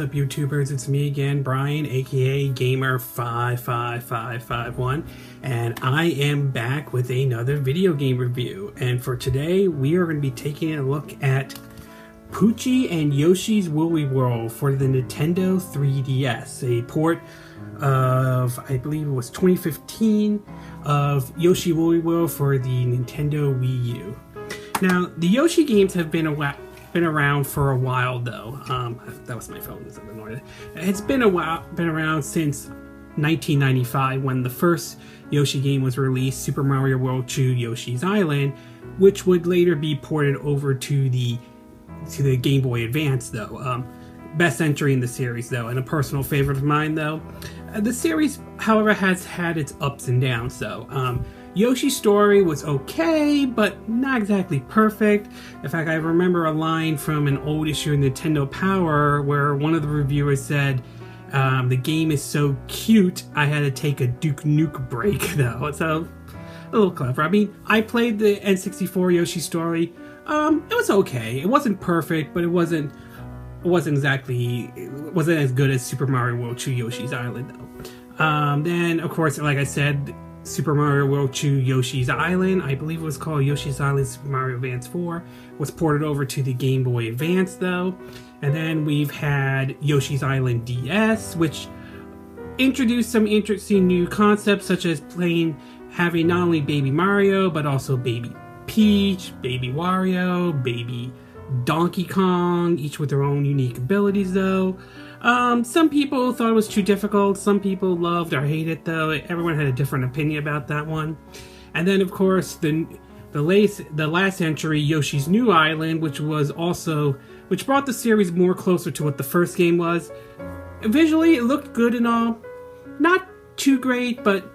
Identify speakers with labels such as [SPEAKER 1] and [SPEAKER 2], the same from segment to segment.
[SPEAKER 1] What's up, YouTubers? It's me again, Brian, aka Gamer55551, and I am back with another video game review. And for today, we are going to be taking a look at Poochy and Yoshi's Woolly World for the Nintendo 3DS, a port of, I believe it was 2015, of Yoshi Woolly World for the Nintendo Wii U. Now, the Yoshi games have been around for a while, though. That was my phone. It's been around since 1995, when the first Yoshi game was released, Super Mario World 2 Yoshi's Island, which would later be ported over to the Game Boy Advance, though. Best entry in the series, though, and a personal favorite of mine, though. The series, however, has had its ups and downs, though. Yoshi's story was okay, but not exactly perfect. In fact, I remember a line from an old issue of Nintendo Power where one of the reviewers said, the game is so cute, I had to take a Duke Nuke break, though. So, a little clever. I mean, I played the N64 Yoshi story. It was okay. It wasn't perfect, but it wasn't as good as Super Mario World 2 Yoshi's Island, though. Then, of course, like I said, Super Mario World 2 Yoshi's Island, I believe it was called Yoshi's Island Super Mario Advance 4, was ported over to the Game Boy Advance, though. And then we've had Yoshi's Island DS, which introduced some interesting new concepts, such as having not only Baby Mario, but also Baby Peach, Baby Wario, Baby Donkey Kong, each with their own unique abilities, though. Some people thought it was too difficult, some people loved or hated it, though. Everyone had a different opinion about that one. And then, of course, the last entry, Yoshi's New Island, which brought the series more closer to what the first game was. Visually, it looked good and all. Not too great, but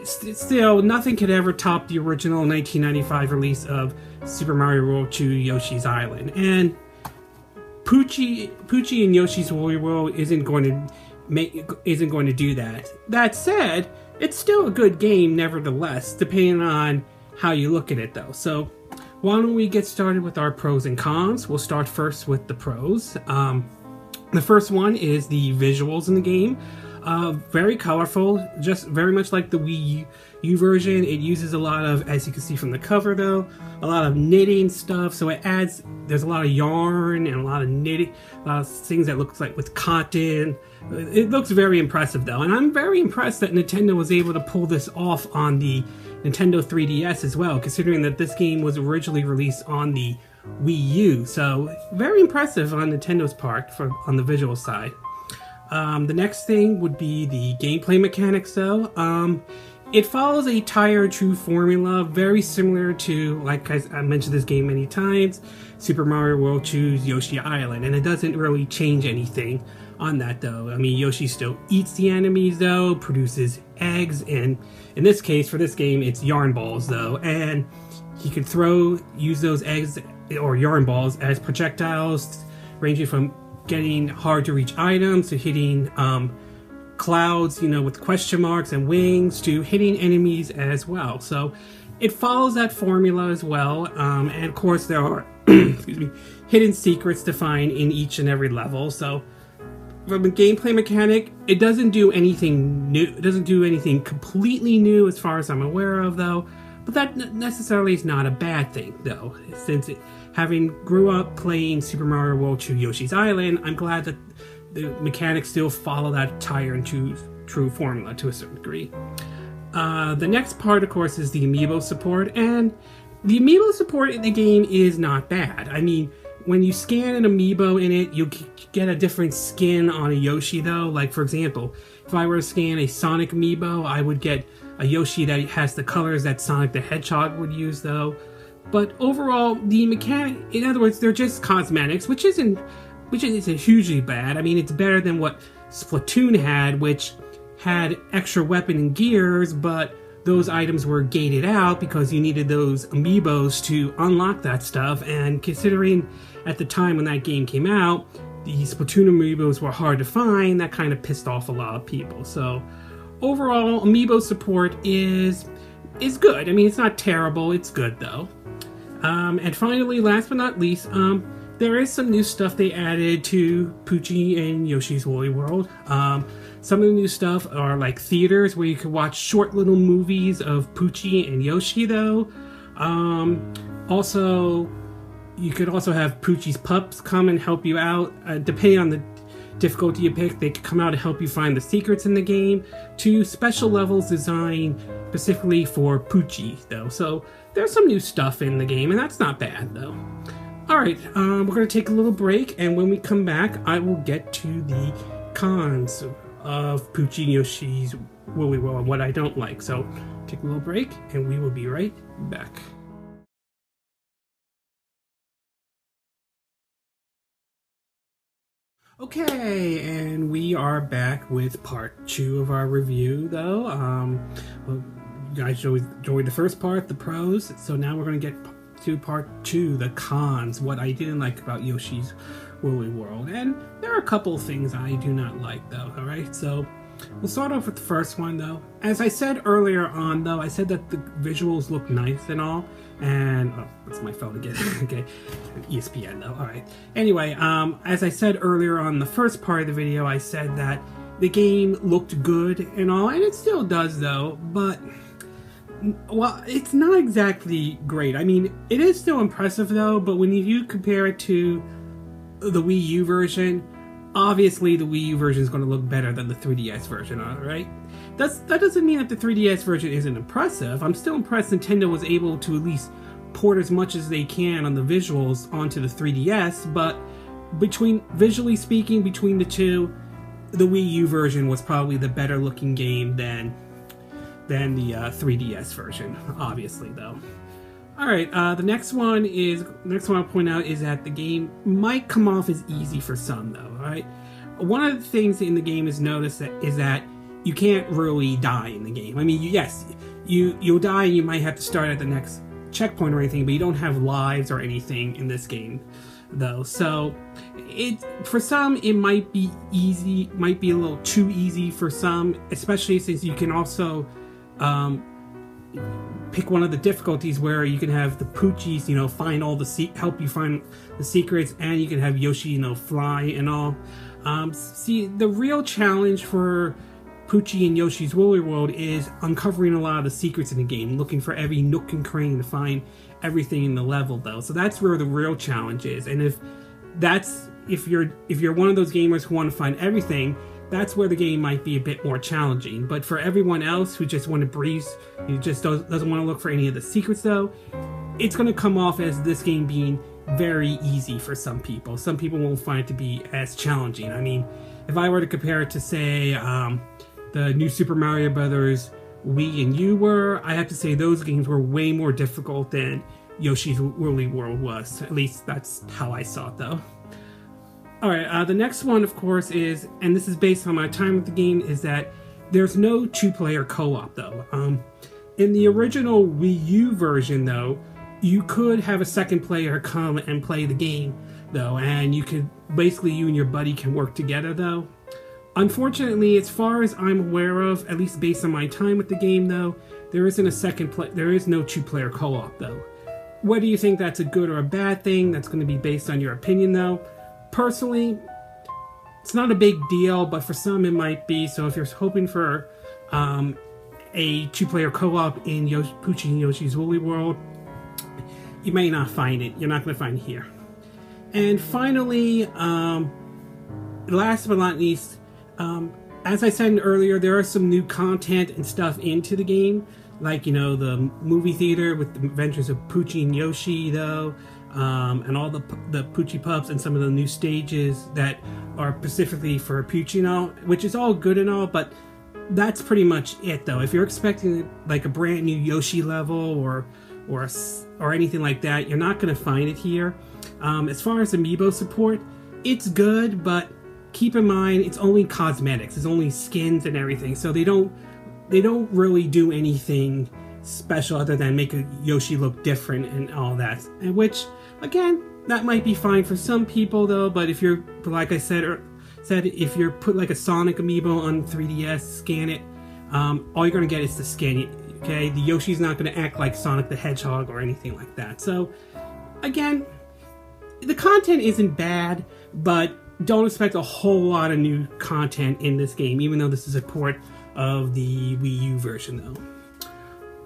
[SPEAKER 1] still, nothing could ever top the original 1995 release of Super Mario World 2 Yoshi's Island. And Poochy and Yoshi's Woolly World isn't going to do that. That said, it's still a good game nevertheless, depending on how you look at it, though. So why don't we get started with our pros and cons? We'll start first with the pros. The first one is the visuals in the game. Very colorful, just very much like the Wii U version. It uses a lot of, as you can see from the cover, though, a lot of knitting stuff. So there's a lot of yarn and a lot of knitting, a lot of things that looks like with cotton. It looks very impressive, though, and I'm very impressed that Nintendo was able to pull this off on the Nintendo 3DS as well, considering that this game was originally released on the Wii U. So very impressive on Nintendo's part on the visual side. The next thing would be the gameplay mechanics, though. It follows a tried-and-true formula, very similar to, like I mentioned this game many times, Super Mario World 2's Yoshi Island, and it doesn't really change anything on that, though. I mean, Yoshi still eats the enemies, though, produces eggs, and in this case, for this game, it's yarn balls, though, and he can use those eggs or yarn balls as projectiles, ranging from getting hard-to-reach items to hitting clouds, with question marks and wings, to hitting enemies as well. So it follows that formula as well, and of course there are hidden secrets to find in each and every level. So from a gameplay mechanic, it doesn't do anything new. It doesn't do anything completely new as far as I'm aware of, though. But that necessarily is not a bad thing, though, since having grew up playing Super Mario World 2 Yoshi's Island, I'm glad that the mechanics still follow that tried-and-true formula to a certain degree. The next part, of course, is the amiibo support, and the amiibo support in the game is not bad. I mean, when you scan an amiibo in it, you get a different skin on a Yoshi, though. Like, for example, if I were to scan a Sonic amiibo, I would get a Yoshi that has the colors that Sonic the Hedgehog would use, though. But overall, the mechanic, in other words, they're just cosmetics, which isn't hugely bad. I mean, it's better than what Splatoon had, which had extra weapon and gears, but those items were gated out because you needed those amiibos to unlock that stuff. And considering at the time when that game came out, the Splatoon amiibos were hard to find, that kind of pissed off a lot of people. So overall, amiibo support is good. I mean, it's not terrible, it's good, though. And finally, last but not least, there is some new stuff they added to Poochy and Yoshi's Woolly World. Some of the new stuff are like theaters where you can watch short little movies of Poochy and Yoshi though. Also, you could also have Poochy's pups come and help you out. Depending on the difficulty you pick, they can come out to help you find the secrets in the game. 2 special levels designed specifically for Poochy though. So there's some new stuff in the game and that's not bad though. Alright, we're going to take a little break, and when we come back, I will get to the cons of Poochy and Yoshi's Woolly World and what I don't like. So, take a little break, and we will be right back. Okay, and we are back with part 2 of our review, though. Well, you guys enjoyed the first part, the pros, so now we're going to get to part 2, the cons, what I didn't like about Yoshi's Woolly World. And there are a couple of things I do not like though, alright? So we'll start off with the first one though. As I said earlier on though, I said that the visuals look nice and all, and oh, that's my phone again. Okay, ESPN though, alright. Anyway, as I said earlier on the first part of the video, I said that the game looked good and all, and it still does though, but well, it's not exactly great. I mean, it is still impressive though, but when you compare it to the Wii U version, obviously the Wii U version is going to look better than the 3DS version, alright? That doesn't mean that the 3DS version isn't impressive. I'm still impressed Nintendo was able to at least port as much as they can on the visuals onto the 3DS, but visually speaking, between the two, the Wii U version was probably the better looking game than the 3DS version, obviously though. Alright, the next one I'll point out is that the game might come off as easy for some though, alright? One of the things in the game is that you can't really die in the game. I mean, yes, you'll die and you might have to start at the next checkpoint or anything, but you don't have lives or anything in this game though. So for some it might be easy, might be a little too easy for some, especially since you can also pick one of the difficulties where you can have the Poochies, find all help you find the secrets, and you can have Yoshi, fly and all. See, the real challenge for Poochy and Yoshi's Woolly World is uncovering a lot of the secrets in the game, looking for every nook and cranny to find everything in the level though. So that's where the real challenge is. And if you're one of those gamers who want to find everything, that's where the game might be a bit more challenging. But for everyone else who just want to breeze, who just doesn't want to look for any of the secrets though, it's going to come off as this game being very easy for some people. Some people won't find it to be as challenging. I mean, if I were to compare it to, say, the new Super Mario Brothers Wii and U were, I have to say those games were way more difficult than Yoshi's Woolly World was. At least that's how I saw it though. Alright, the next one, of course, is, and this is based on my time with the game, is that there's no 2-player co-op, though. In the original Wii U version, though, you could have a second player come and play the game, though, and you and your buddy can work together, though. Unfortunately, as far as I'm aware of, at least based on my time with the game, though, there is no 2-player co-op, though. Whether you think that's a good or a bad thing, that's going to be based on your opinion, though. Personally, it's not a big deal, but for some it might be. So if you're hoping for a 2-player co-op in Poochy and Yoshi's Woolly World, you may not find it. You're not going to find it here. And finally, last but not least, as I said earlier, there are some new content and stuff into the game, like, the movie theater with the adventures of Poochy and Yoshi, though. And all the Poochy pups and some of the new stages that are specifically for Poochy and all, which is all good and all, but that's pretty much it though. If you're expecting like a brand new Yoshi level or anything like that, you're not going to find it here. As far as amiibo support, it's good, but keep in mind it's only cosmetics, it's only skins and everything, so they don't really do anything special other than make a Yoshi look different and all that, and which, again, that might be fine for some people though. But if you're, like I said, if you're put like a Sonic amiibo on 3DS, scan it, all you're gonna get is the skin. Okay, the Yoshi's not gonna act like Sonic the Hedgehog or anything like that. So, again, the content isn't bad, but don't expect a whole lot of new content in this game, even though this is a port of the Wii U version, though.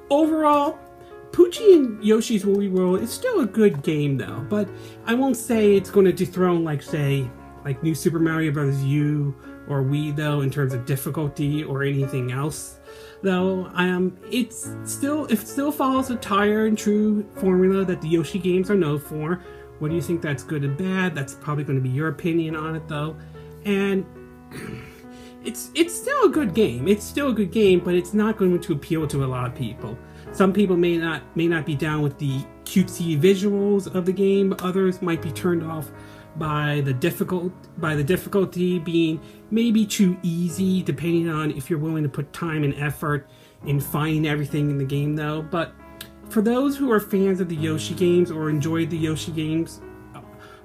[SPEAKER 1] Overall, Poochy and Yoshi's Woolly World is still a good game, though, but I won't say it's going to dethrone, like, say, like New Super Mario Bros. U or Wii, though, in terms of difficulty or anything else. Though, it still follows a tried and true formula that the Yoshi games are known for. Whether you think that's good and bad, that's probably going to be your opinion on it, though. And it's still a good game. It's still a good game, but it's not going to appeal to a lot of people. Some people may not be down with the cutesy visuals of the game. Others might be turned off by the difficulty being maybe too easy, depending on if you're willing to put time and effort in finding everything in the game, though. But for those who are fans of the Yoshi games or enjoyed the Yoshi games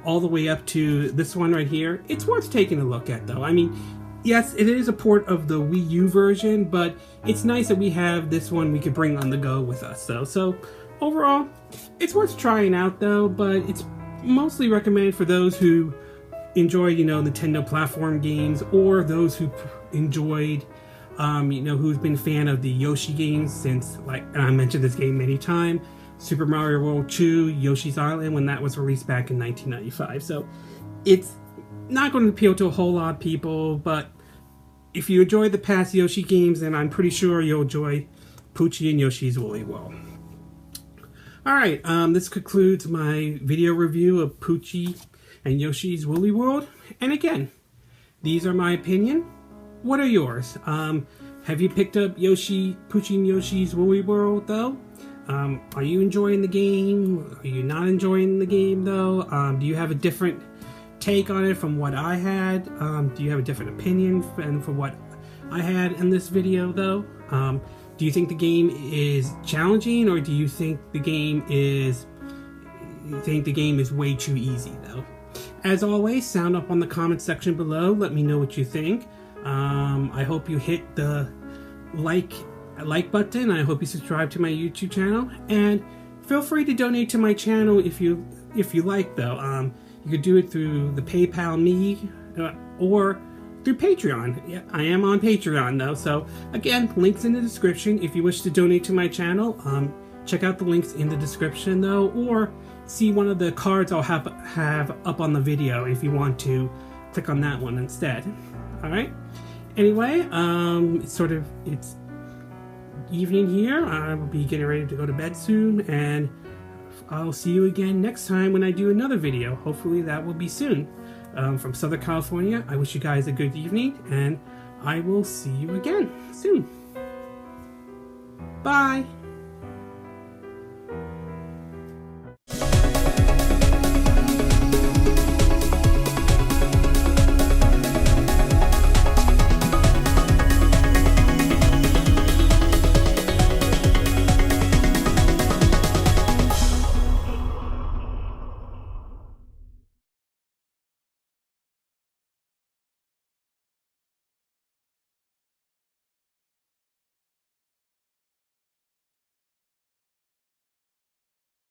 [SPEAKER 1] all the way up to this one right here, it's worth taking a look at, though. I mean, yes, it is a port of the Wii U version, but it's nice that we have this one we could bring on the go with us, though. So overall, it's worth trying out, though, but it's mostly recommended for those who enjoy, Nintendo platform games, or those who enjoyed, who's been a fan of the Yoshi games since, and I mentioned this game many times, Super Mario World 2, Yoshi's Island, when that was released back in 1995. So it's not going to appeal to a whole lot of people, but if you enjoyed the past Yoshi games, then I'm pretty sure you'll enjoy Poochy and Yoshi's Woolly World. Alright, this concludes my video review of Poochy and Yoshi's Woolly World. And again, these are my opinion. What are yours? Have you picked up Poochy and Yoshi's Woolly World, though? Are you enjoying the game? Are you not enjoying the game, though? Do you have a different take on it from what I had? Do you have a different opinion from what I had in this video, though? Do you think the game is challenging, or do you think the game is way too easy, though? As always, sound up on the comment section below. Let me know what you think. I hope you hit the like button. I hope you subscribe to my YouTube channel, and feel free to donate to my channel if you like, though. You could do it through the PayPal me or through Patreon. Yeah, I am on Patreon, though. So again, links in the description if you wish to donate to my channel. Check out the links in the description, though, or see one of the cards I'll have up on the video if you want to click on that one instead. All right. Anyway, it's evening here. I will be getting ready to go to bed soon, and I'll see you again next time when I do another video. Hopefully that will be soon. From Southern California, I wish you guys a good evening, and I will see you again soon. Bye!